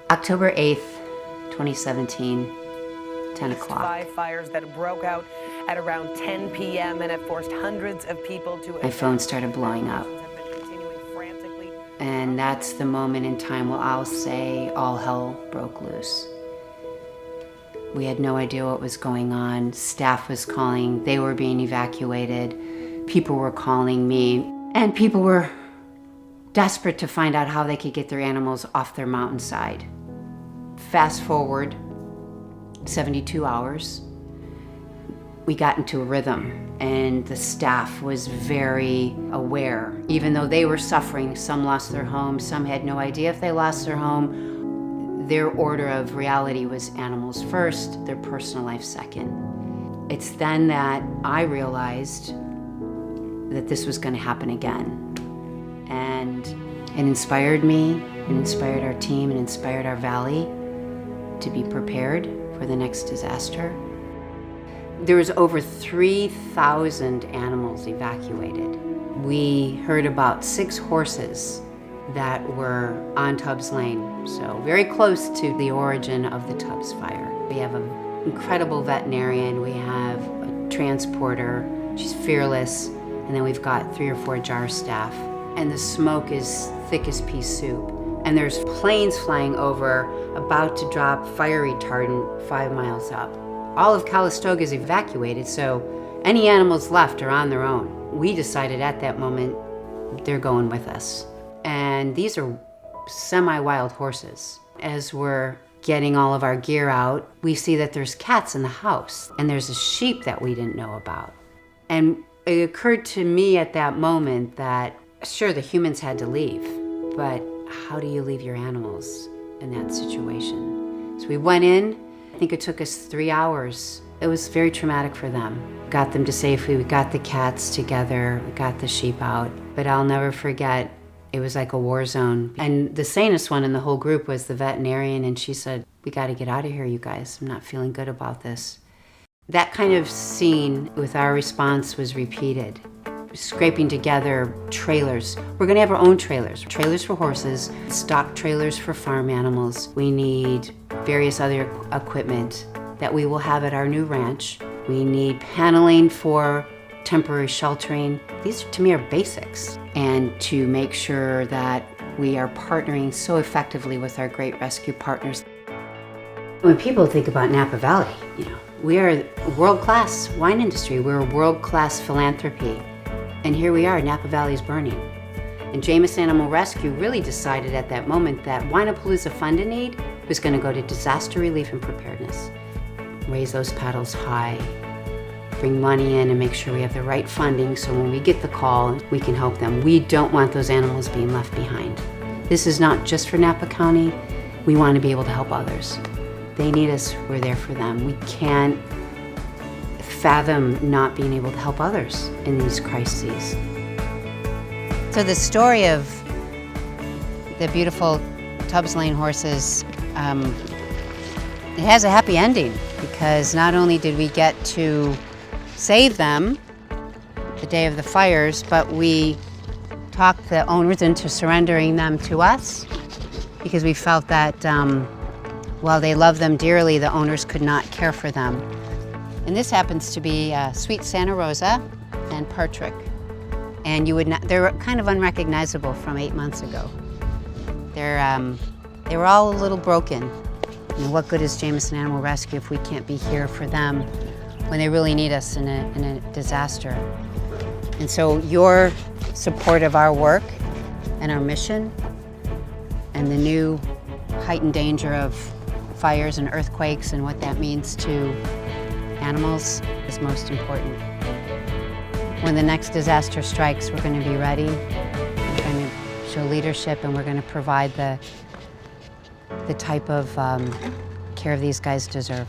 October 8th, 2017, 10 o'clock. 5 fires that broke out at around 10 p.m. and have forced hundreds of people to... My phone started blowing up. And that's the moment in time where I'll say all hell broke loose. We had no idea what was going on. Staff was calling, they were being evacuated. People were calling me, and people were desperate to find out how they could get their animals off their mountainside. Fast forward 72 hours, we got into a rhythm, and the staff was very aware. Even though they were suffering, some lost their home, some had no idea if they lost their home. Their order of reality was animals first, their personal life second. It's then that I realized that this was going to happen again. And it inspired me, it inspired our team, it inspired our valley to be prepared for the next disaster. There was over 3,000 animals evacuated. We heard about 6 horses that were on Tubbs Lane, so very close to the origin of the Tubbs fire. We have an incredible veterinarian, we have a transporter, she's fearless, and then we've got 3 or 4 jar staff. And the smoke is thick as pea soup. And there's planes flying over, about to drop fire retardant 5 miles up. All of Calistoga is evacuated, so any animals left are on their own. We decided at that moment, they're going with us. And these are semi-wild horses. As we're getting all of our gear out, we see that there's cats in the house, and there's a sheep that we didn't know about. And it occurred to me at that moment that, sure, the humans had to leave, but how do you leave your animals in that situation? So we went in. I think it took us 3 hours. It was very traumatic for them. Got them to safety, we got the cats together, we got the sheep out. But I'll never forget, it was like a war zone. And the sanest one in the whole group was the veterinarian, and she said, "We got to get out of here, you guys. I'm not feeling good about this." That kind of scene with our response was repeated. Scraping together trailers. We're gonna have our own trailers. Trailers for horses, stock trailers for farm animals. We need various other equipment that we will have at our new ranch. We need paneling for temporary sheltering. These, to me, are basics. And to make sure that we are partnering so effectively with our great rescue partners. When people think about Napa Valley, we are a world-class wine industry. We're a world-class philanthropy. And here we are, Napa Valley's burning. And Jameson Animal Rescue really decided at that moment that Winapalooza Fund in Need was going to go to disaster relief and preparedness. Raise those paddles high, bring money in and make sure we have the right funding so when we get the call, we can help them. We don't want those animals being left behind. This is not just for Napa County. We want to be able to help others. They need us, we're there for them. We can't fathom not being able to help others in these crises. So the story of the beautiful Tubbs Lane horses, it has a happy ending because not only did we get to save them the day of the fires, but we talked the owners into surrendering them to us because we felt that while they loved them dearly, the owners could not care for them. And this happens to be Sweet Santa Rosa and Partridge. And they're kind of unrecognizable from 8 months ago. They were all a little broken. What good is Jameson Animal Rescue if we can't be here for them when they really need us in a disaster? And so your support of our work and our mission and the new heightened danger of fires and earthquakes and what that means to animals is most important. When the next disaster strikes, we're going to be ready. We're going to show leadership, and we're going to provide the type of care these guys deserve.